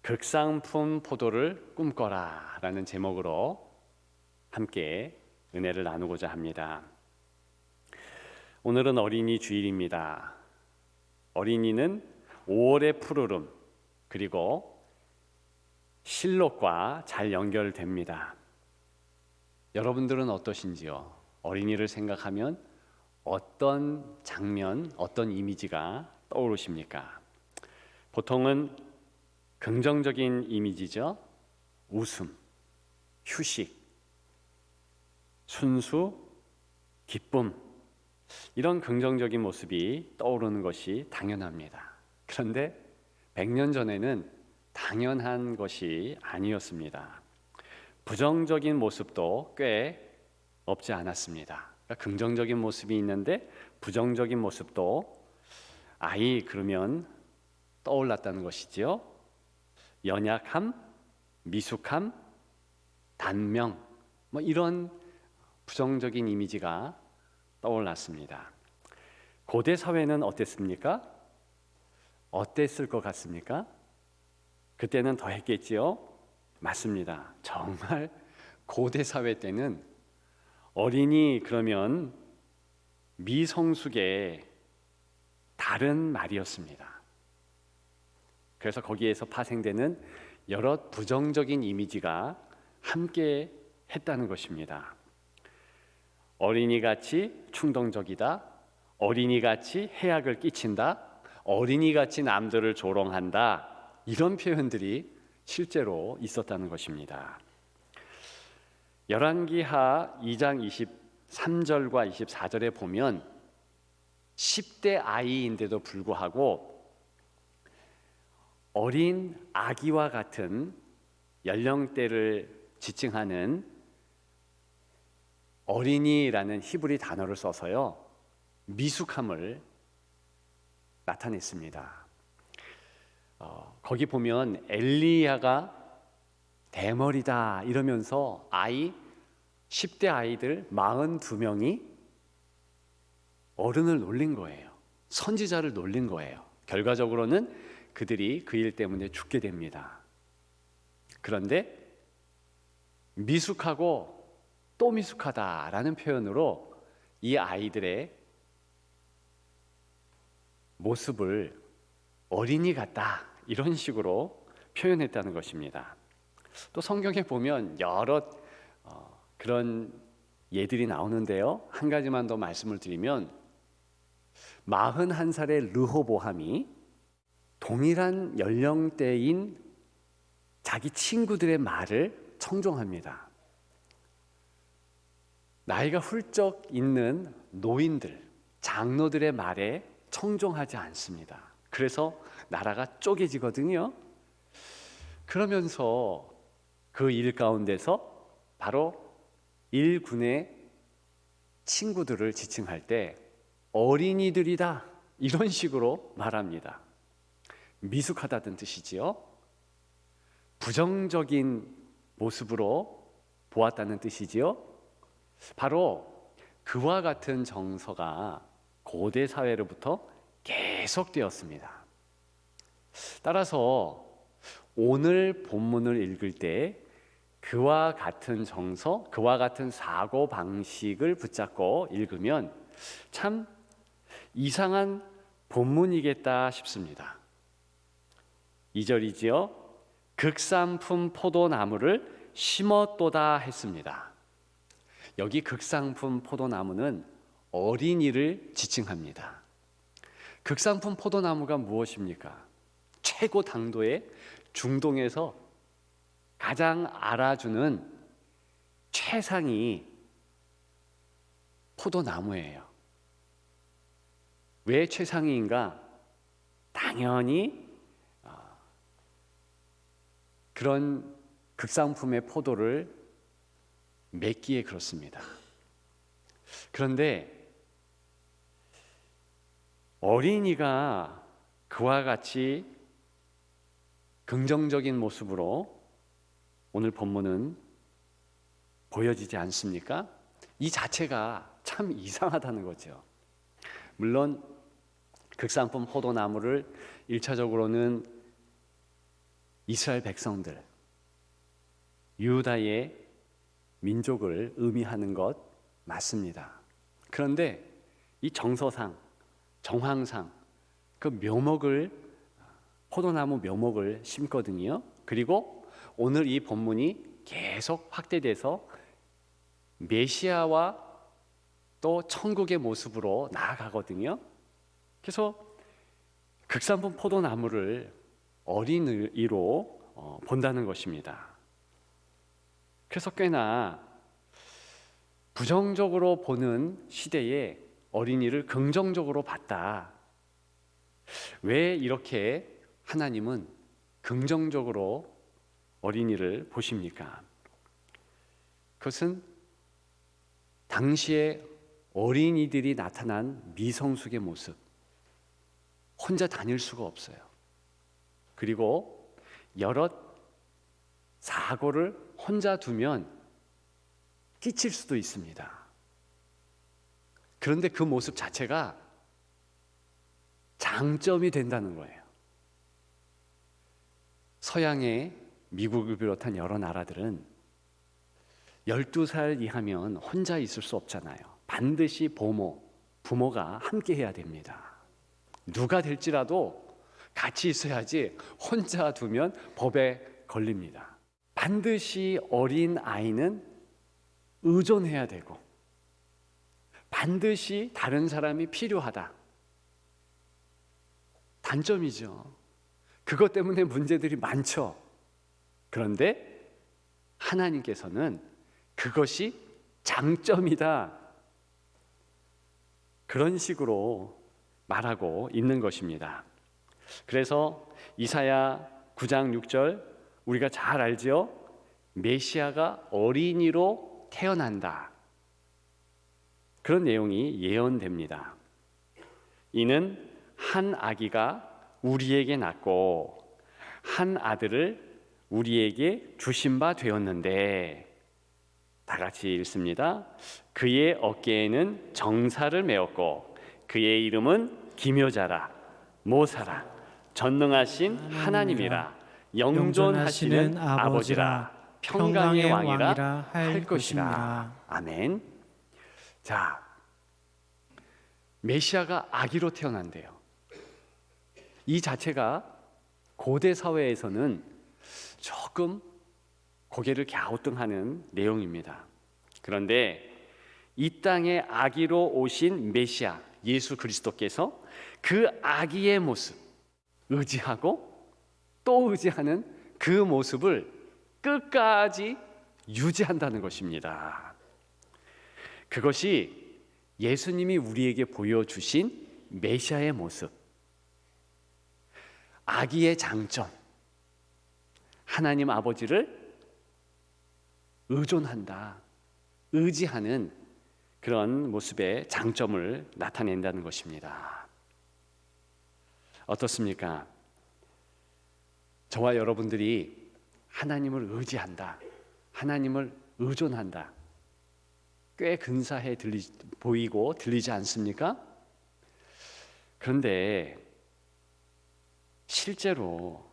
극상품 포도를 꿈꿔라 라는 제목으로 함께 은혜를 나누고자 합니다. 오늘은 어린이 주일입니다. 어린이는 5월의 푸르름 그리고 실록과 잘 연결됩니다. 여러분들은 어떠신지요? 어린이를 생각하면 어떤 장면, 어떤 이미지가 떠오르십니까? 보통은 긍정적인 이미지죠. 웃음, 휴식, 순수, 기쁨, 이런 긍정적인 모습이 떠오르는 것이 당연합니다. 그런데 100년 전에는 당연한 것이 아니었습니다. 부정적인 모습도 꽤 없지 않았습니다. 그러니까 긍정적인 모습이 있는데 부정적인 모습도 아이 그러면 떠올랐다는 것이지요. 연약함, 미숙함, 단명, 이런 부정적인 이미지가 떠올랐습니다. 고대 사회는 어땠습니까? 어땠을 것 같습니까? 그때는 더 했겠지요? 맞습니다. 정말 고대 사회 때는 어린이 그러면 미성숙의 다른 말이었습니다. 그래서 거기에서 파생되는 여러 부정적인 이미지가 함께 했다는 것입니다. 어린이같이 충동적이다, 어린이같이 해악을 끼친다, 어린이같이 남들을 조롱한다, 이런 표현들이 실제로 있었다는 것입니다. 열왕기하 2장 23절과 24절에 보면 10대 아이인데도 불구하고 어린 아기와 같은 연령대를 지칭하는 어린이라는 히브리 단어를 써서요, 미숙함을 나타냈습니다. 거기 보면 엘리야가 대머리다 이러면서 10대 아이들 42명이 어른을 놀린 거예요. 선지자를 놀린 거예요. 결과적으로는 그들이 그 일 때문에 죽게 됩니다. 그런데 미숙하고 또 미숙하다라는 표현으로 이 아이들의 모습을 어린이 같다 이런 식으로 표현했다는 것입니다. 또 성경에 보면 여러 그런 예들이 나오는데요. 한 가지만 더 말씀을 드리면 41살의 르호보암이 동일한 연령대인 자기 친구들의 말을 청종합니다. 나이가 훌쩍 있는 노인들, 장로들의 말에 청종하지 않습니다. 그래서 나라가 쪼개지거든요. 그러면서 그 일 가운데서 바로 일군의 친구들을 지칭할 때 어린이들이다 이런 식으로 말합니다. 미숙하다는 뜻이지요. 부정적인 모습으로 보았다는 뜻이지요. 바로 그와 같은 정서가 고대 사회로부터 계속되었습니다. 따라서 오늘 본문을 읽을 때 그와 같은 정서, 그와 같은 사고 방식을 붙잡고 읽으면 참 이상한 본문이겠다 싶습니다. 2절이지요. 극상품 포도나무를 심었도다 했습니다. 여기 극상품 포도나무는 어린이를 지칭합니다. 극상품 포도나무가 무엇입니까? 최고 당도의 중동에서 가장 알아주는 최상위 포도나무예요. 왜 최상위인가? 당연히 그런 극상품의 포도를 맺기에 그렇습니다. 그런데 어린이가 그와 같이 긍정적인 모습으로 오늘 본문은 보여지지 않습니까? 이 자체가 참 이상하다는 거죠. 물론 극상품 포도나무를 1차적으로는 이스라엘 백성들, 유다의 민족을 의미하는 것 맞습니다. 그런데 이 정서상, 정황상 그 묘목을, 포도나무 묘목을 심거든요. 그리고 오늘 이 본문이 계속 확대돼서 메시아와 또 천국의 모습으로 나아가거든요. 그래서 극산품 포도나무를 어린이로 본다는 것입니다. 그래서 꽤나 부정적으로 보는 시대에 어린이를 긍정적으로 봤다. 왜 이렇게 하나님은 긍정적으로 어린이를 보십니까? 그것은 당시에 어린이들이 나타난 미성숙의 모습, 혼자 다닐 수가 없어요. 그리고 여러 사고를 혼자 두면 끼칠 수도 있습니다. 그런데 그 모습 자체가 장점이 된다는 거예요. 서양의 미국을 비롯한 여러 나라들은 12살 이하면 혼자 있을 수 없잖아요. 반드시 부모가 함께 해야 됩니다. 누가 될지라도 같이 있어야지 혼자 두면 법에 걸립니다. 반드시 어린 아이는 의존해야 되고 반드시 다른 사람이 필요하다. 단점이죠. 그것 때문에 문제들이 많죠. 그런데 하나님께서는 그것이 장점이다. 그런 식으로 말하고 있는 것입니다. 그래서 이사야 9장 6절 우리가 잘 알죠? 메시아가 어린이로 태어난다. 그런 내용이 예언됩니다. 이는 한 아기가 우리에게 낳고 한 아들을 우리에게 주신 바 되었는데, 다 같이 읽습니다. 그의 어깨에는 정사를 메었고 그의 이름은 기묘자라, 모사라, 전능하신 하나님이라, 영존하시는 아버지라, 평강의 왕이라 할 것이라. 아멘. 자, 메시아가 아기로 태어난대요. 이 자체가 고대 사회에서는 조금 고개를 갸우뚱하는 내용입니다. 그런데 이 땅에 아기로 오신 메시아 예수 그리스도께서 그 아기의 모습 의지하고 또 의지하는 그 모습을 끝까지 유지한다는 것입니다. 그것이 예수님이 우리에게 보여주신 메시아의 모습, 아기의 장점, 하나님 아버지를 의존한다, 의지하는 그런 모습의 장점을 나타낸다는 것입니다. 어떻습니까? 저와 여러분들이 하나님을 의지한다, 하나님을 의존한다, 꽤 근사해 보이고 들리지 않습니까? 그런데 실제로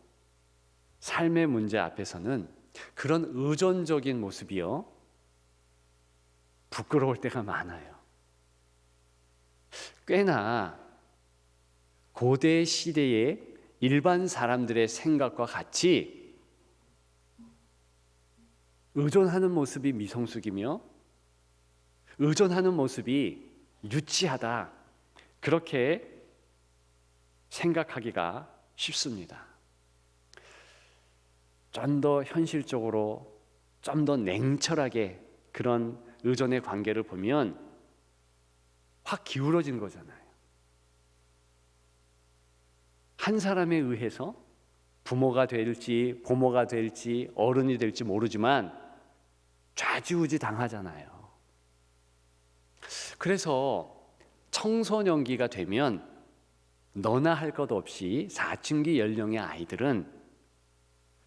삶의 문제 앞에서는 그런 의존적인 모습이요, 부끄러울 때가 많아요. 꽤나 고대 시대의 일반 사람들의 생각과 같이 의존하는 모습이 미성숙이며 의존하는 모습이 유치하다, 그렇게 생각하기가 쉽습니다. 좀 더 현실적으로, 좀 더 냉철하게 그런 의존의 관계를 보면 확 기울어진 거잖아요. 한 사람에 의해서 부모가 될지 부모가 될지 어른이 될지 모르지만 좌지우지 당하잖아요. 그래서 청소년기가 되면 너나 할 것 없이 사춘기 연령의 아이들은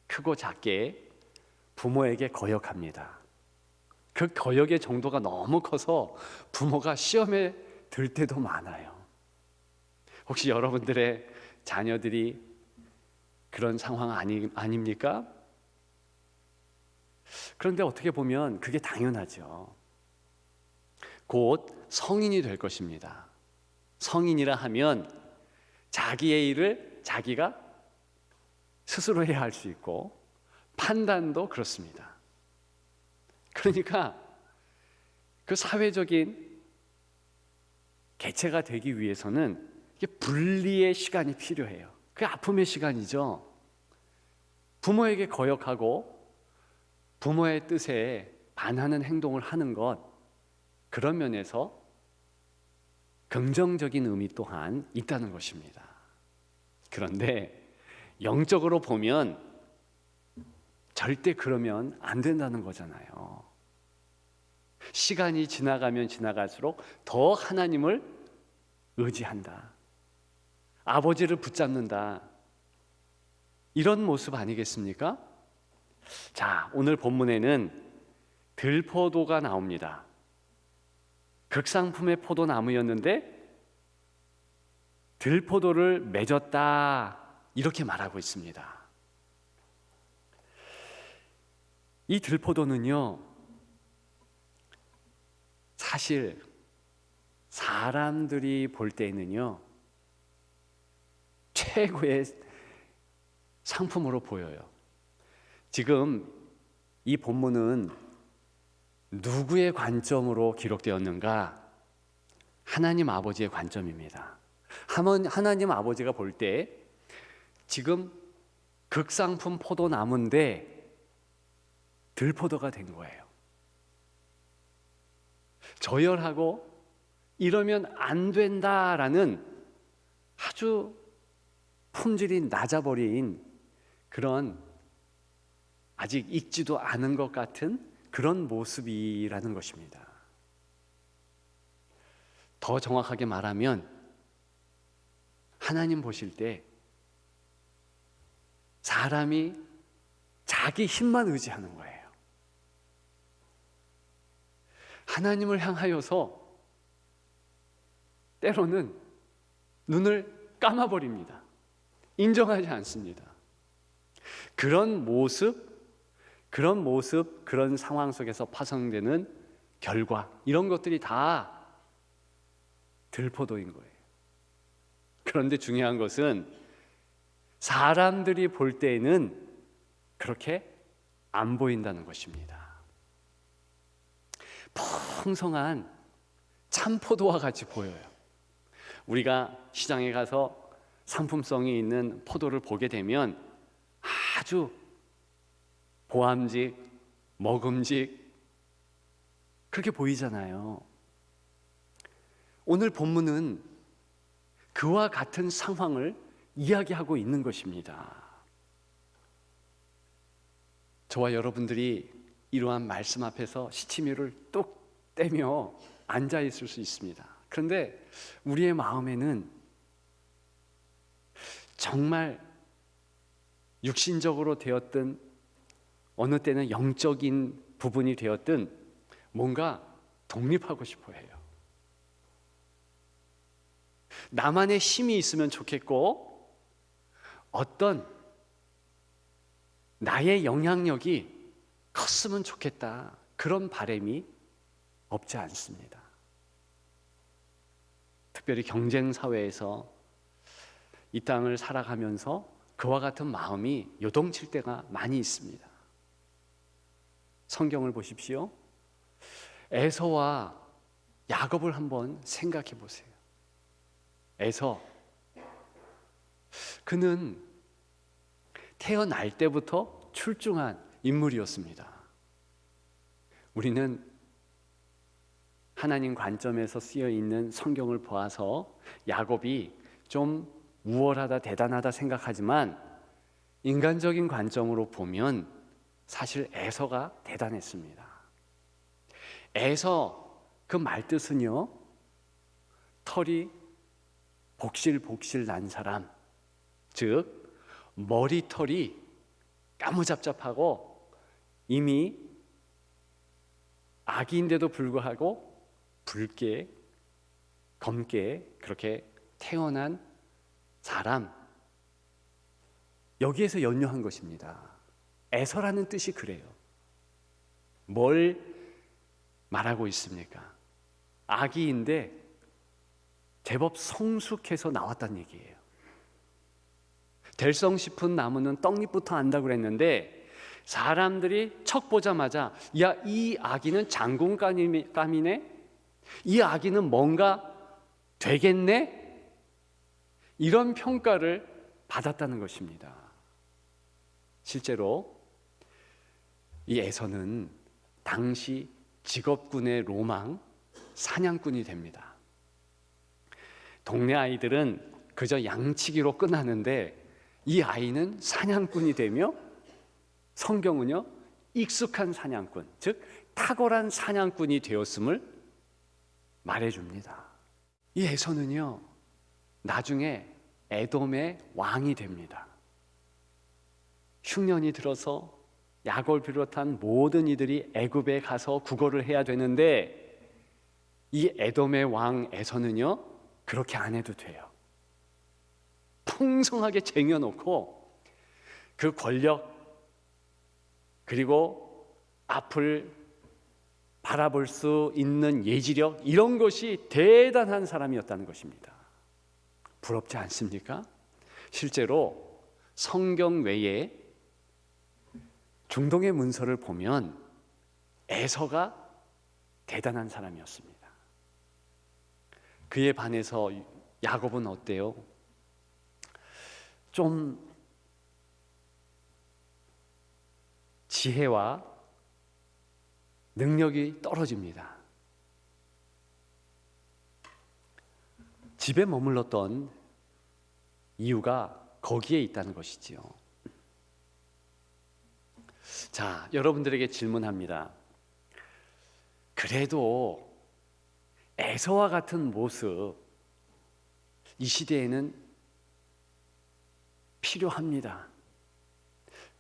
크고 작게 부모에게 거역합니다. 그 거역의 정도가 너무 커서 부모가 시험에 들 때도 많아요. 혹시 여러분들의 자녀들이 그런 상황 아닙니까? 그런데 어떻게 보면 그게 당연하죠. 곧 성인이 될 것입니다. 성인이라 하면 자기의 일을 자기가 스스로 해야 할 수 있고 판단도 그렇습니다. 그러니까 그 사회적인 개체가 되기 위해서는 이게 분리의 시간이 필요해요. 그게 아픔의 시간이죠. 부모에게 거역하고 부모의 뜻에 반하는 행동을 하는 것, 그런 면에서 긍정적인 의미 또한 있다는 것입니다. 그런데 영적으로 보면 절대 그러면 안 된다는 거잖아요. 시간이 지나가면 지나갈수록 더 하나님을 의지한다, 아버지를 붙잡는다, 이런 모습 아니겠습니까? 자, 오늘 본문에는 들포도가 나옵니다. 극상품의 포도나무였는데 들포도를 맺었다, 이렇게 말하고 있습니다. 이 들포도는요, 사실 사람들이 볼 때에는요 최고의 상품으로 보여요. 지금 이 본문은 누구의 관점으로 기록되었는가? 하나님 아버지의 관점입니다. 하나님 아버지가 볼 때 지금 극상품 포도나무인데 들포도가 된 거예요. 저열하고 이러면 안 된다라는 아주 품질이 낮아버린 그런 아직 익지도 않은 것 같은 그런 모습이라는 것입니다. 더 정확하게 말하면 하나님 보실 때 사람이 자기 힘만 의지하는 거예요. 하나님을 향하여서 때로는 눈을 감아버립니다. 인정하지 않습니다. 그런 모습, 그런 상황 속에서 파생되는 결과, 이런 것들이 다 들포도인 거예요. 그런데 중요한 것은 사람들이 볼 때에는 그렇게 안 보인다는 것입니다. 풍성한 참포도와 같이 보여요. 우리가 시장에 가서 상품성이 있는 포도를 보게 되면 아주 보암직, 먹음직 그렇게 보이잖아요. 오늘 본문은 그와 같은 상황을 이야기하고 있는 것입니다. 저와 여러분들이 이러한 말씀 앞에서 시치미를 뚝 떼며 앉아 있을 수 있습니다. 그런데 우리의 마음에는 정말 육신적으로 되었든 어느 때는 영적인 부분이 되었든 뭔가 독립하고 싶어 해요. 나만의 힘이 있으면 좋겠고 어떤 나의 영향력이 컸으면 좋겠다, 그런 바람이 없지 않습니다. 특별히 경쟁 사회에서 이 땅을 살아가면서 그와 같은 마음이 요동칠 때가 많이 있습니다. 성경을 보십시오. 에서와 야곱을 한번 생각해 보세요. 에서, 그는 태어날 때부터 출중한 인물이었습니다. 우리는 하나님 관점에서 쓰여 있는 성경을 보아서 야곱이 좀 우월하다, 대단하다 생각하지만 인간적인 관점으로 보면 사실 에서가 대단했습니다. 에서, 그 말뜻은요, 털이 복실복실 난 사람, 즉 머리털이 까무잡잡하고 이미 아기인데도 불구하고 붉게 검게 그렇게 태어난 사람, 여기에서 연유한 것입니다. 에서라는 뜻이 그래요. 뭘 말하고 있습니까? 아기인데 제법 성숙해서 나왔다는 얘기예요. 될성 싶은 나무는 떡잎부터 안다고 그랬는데 사람들이 척 보자마자 야, 이 아기는 장군감이네? 이 아기는 뭔가 되겠네? 이런 평가를 받았다는 것입니다. 실제로 이 에서는 당시 직업군의 로망, 사냥꾼이 됩니다. 동네 아이들은 그저 양치기로 끝나는데 이 아이는 사냥꾼이 되며 성경은요, 익숙한 사냥꾼, 즉 탁월한 사냥꾼이 되었음을 말해줍니다. 이 에서는요, 나중에 에돔의 왕이 됩니다. 흉년이 들어서 야곱을 비롯한 모든 이들이 애굽에 가서 구걸을 해야 되는데 이 에돔의 왕 에서는요, 그렇게 안 해도 돼요. 풍성하게 쟁여놓고 그 권력 그리고 앞을 바라볼 수 있는 예지력, 이런 것이 대단한 사람이었다는 것입니다. 부럽지 않습니까? 실제로 성경 외에 중동의 문서를 보면 에서가 대단한 사람이었습니다. 그에 반해서 야곱은 어때요? 좀 지혜와 능력이 떨어집니다. 집에 머물렀던 이유가 거기에 있다는 것이지요. 자, 여러분들에게 질문합니다. 그래도 에서와 같은 모습 이 시대에는 필요합니다.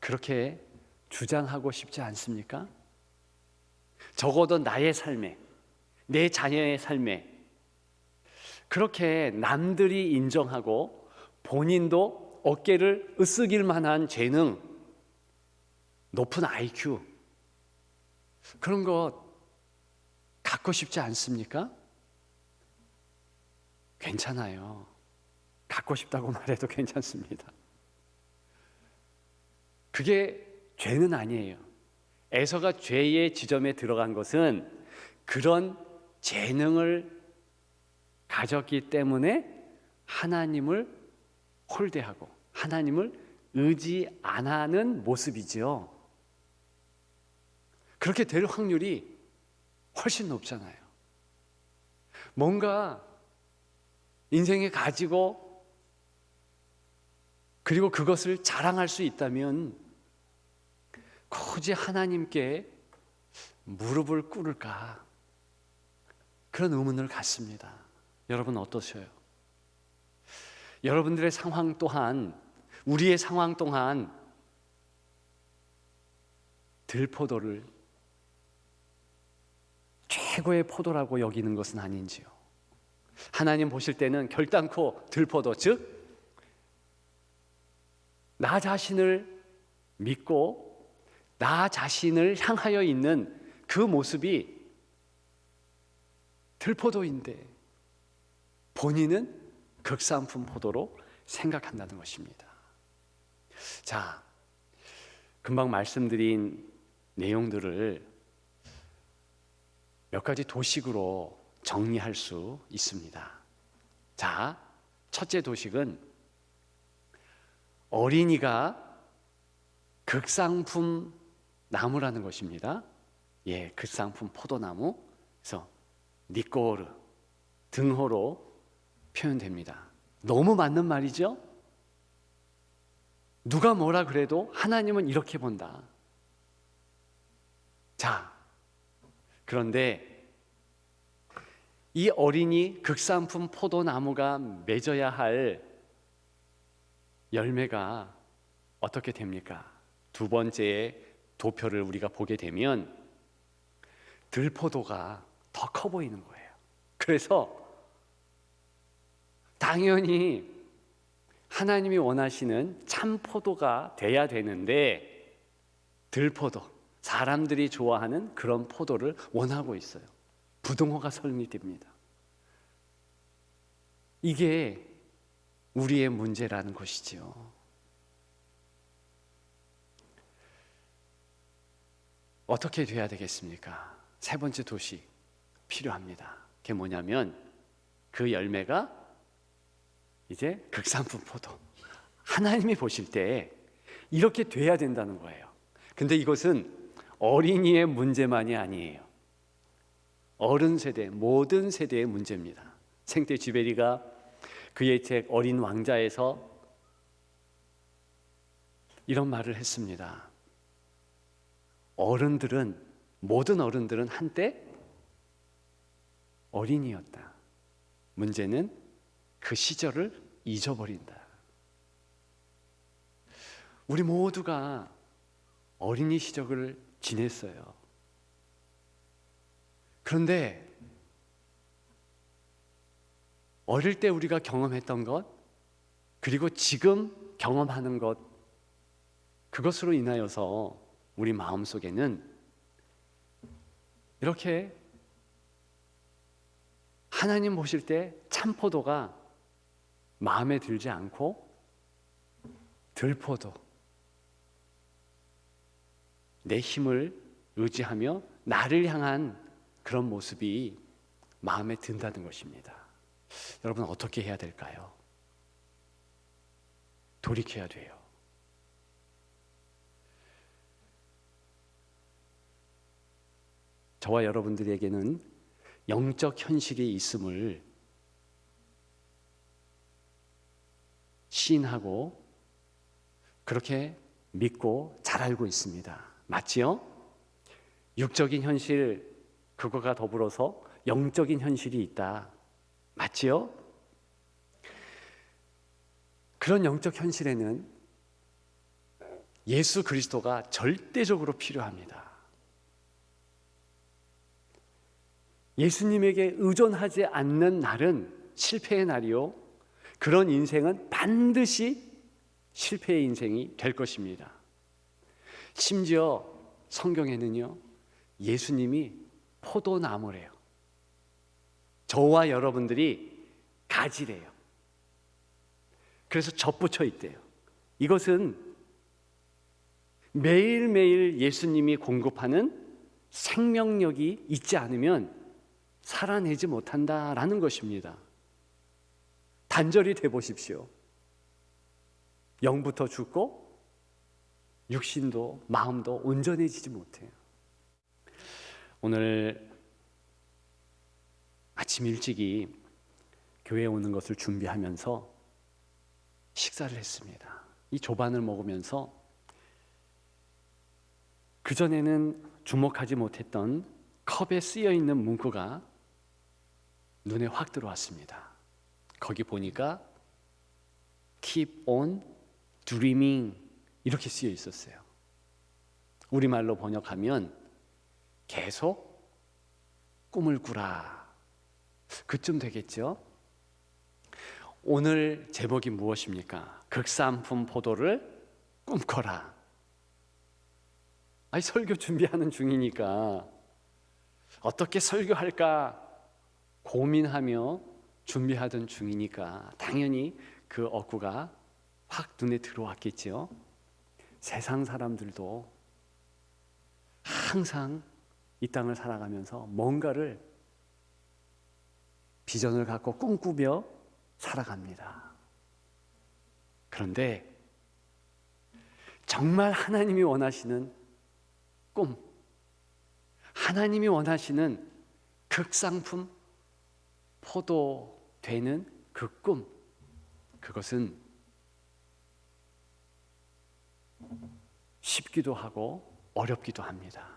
그렇게 주장하고 싶지 않습니까? 적어도 나의 삶에, 내 자녀의 삶에 그렇게 남들이 인정하고 본인도 어깨를 으쓱일 만한 재능, 높은 IQ, 그런 것 갖고 싶지 않습니까? 괜찮아요. 갖고 싶다고 말해도 괜찮습니다. 그게 죄는 아니에요. 에서가 죄의 지점에 들어간 것은 그런 재능을 가졌기 때문에 하나님을 홀대하고 하나님을 의지 안 하는 모습이죠. 그렇게 될 확률이 훨씬 높잖아요. 뭔가 인생에 가지고 그리고 그것을 자랑할 수 있다면 굳이 하나님께 무릎을 꿇을까? 그런 의문을 갖습니다. 여러분 어떠세요? 여러분들의 상황 또한, 우리의 상황 또한 들포도를 최고의 포도라고 여기는 것은 아닌지요? 하나님 보실 때는 결단코 들포도, 즉 나 자신을 믿고 나 자신을 향하여 있는 그 모습이 들포도인데 본인은 극산품 포도로 생각한다는 것입니다. 자, 금방 말씀드린 내용들을 몇 가지 도식으로 정리할 수 있습니다. 자, 첫째 도식은 어린이가 극상품 나무라는 것입니다. 예, 극상품 포도나무. 그래서 니꼬르, 등호로 표현됩니다. 너무 맞는 말이죠? 누가 뭐라 그래도 하나님은 이렇게 본다. 자, 그런데 이 어린이 극산품 포도나무가 맺어야 할 열매가 어떻게 됩니까? 두 번째의 도표를 우리가 보게 되면 들포도가 더 커 보이는 거예요. 그래서 당연히 하나님이 원하시는 참 포도가 돼야 되는데 들포도, 사람들이 좋아하는 그런 포도를 원하고 있어요. 부동호가 설립됩니다. 이게 우리의 문제라는 것이지요. 어떻게 돼야 되겠습니까? 세 번째 도시 필요합니다. 그게 뭐냐면 그 열매가 이제 극산품 포도. 하나님이 보실 때 이렇게 돼야 된다는 거예요. 근데 이것은 어린이의 문제만이 아니에요. 어른 세대, 모든 세대의 문제입니다. 생때 쥐베리가 그의 책 어린 왕자에서 이런 말을 했습니다. 모든 어른들은 한때 어린이였다. 문제는 그 시절을 잊어버린다. 우리 모두가 어린이 시절을 지냈어요. 그런데 어릴 때 우리가 경험했던 것, 그리고 지금 경험하는 것, 그것으로 인하여서 우리 마음속에는 이렇게 하나님 보실 때 참포도가 마음에 들지 않고 들포도, 내 힘을 의지하며 나를 향한 그런 모습이 마음에 든다는 것입니다. 여러분 어떻게 해야 될까요? 돌이켜야 돼요. 저와 여러분들에게는 영적 현실이 있음을 시인하고 그렇게 믿고 잘 알고 있습니다. 맞지요? 육적인 현실, 그거가 더불어서 영적인 현실이 있다. 맞지요? 그런 영적 현실에는 예수 그리스도가 절대적으로 필요합니다. 예수님에게 의존하지 않는 날은 실패의 날이요, 그런 인생은 반드시 실패의 인생이 될 것입니다. 심지어 성경에는요, 예수님이 포도나무래요. 저와 여러분들이 가지래요. 그래서 젖붙여 있대요. 이것은 매일매일 예수님이 공급하는 생명력이 있지 않으면 살아내지 못한다라는 것입니다. 단절이 돼 보십시오. 영부터 죽고 육신도 마음도 온전해지지 못해요. 오늘 아침 일찍이 교회에 오는 것을 준비하면서 식사를 했습니다. 이 조반을 먹으면서 그전에는 주목하지 못했던 컵에 쓰여 있는 문구가 눈에 확 들어왔습니다. 거기 보니까 Keep on dreaming 이렇게 쓰여 있었어요. 우리말로 번역하면 계속 꿈을 꾸라. 그쯤 되겠죠? 오늘 제목이 무엇입니까? 극산품 포도를 꿈꿔라. 설교 준비하는 중이니까 어떻게 설교할까 고민하며 준비하던 중이니까 당연히 그 어구가 확 눈에 들어왔겠죠. 세상 사람들도 항상 이 땅을 살아가면서 뭔가를 비전을 갖고 꿈꾸며 살아갑니다. 그런데 정말 하나님이 원하시는 꿈, 하나님이 원하시는 극상품 포도 되는 그 꿈, 그것은 쉽기도 하고 어렵기도 합니다.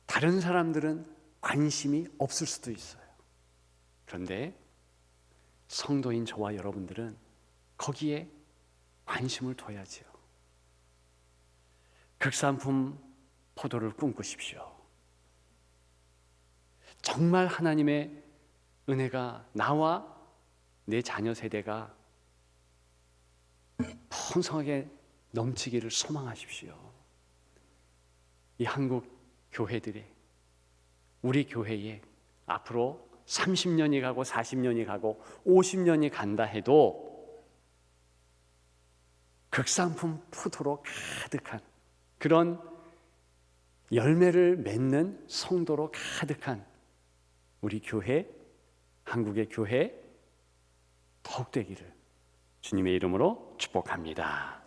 다른 사람들은 관심이 없을 수도 있어요. 그런데 성도인 저와 여러분들은 거기에 관심을 둬야지요. 극산품 포도를 꿈꾸십시오. 정말 하나님의 은혜가 나와 내 자녀 세대가 풍성하게 넘치기를 소망하십시오. 이 한국 교회들이, 우리 교회에 앞으로 30년이 가고 40년이 가고 50년이 간다 해도 극상품 포도로 가득한 그런 열매를 맺는 성도로 가득한 우리 교회, 한국의 교회 더욱 되기를 주님의 이름으로 축복합니다.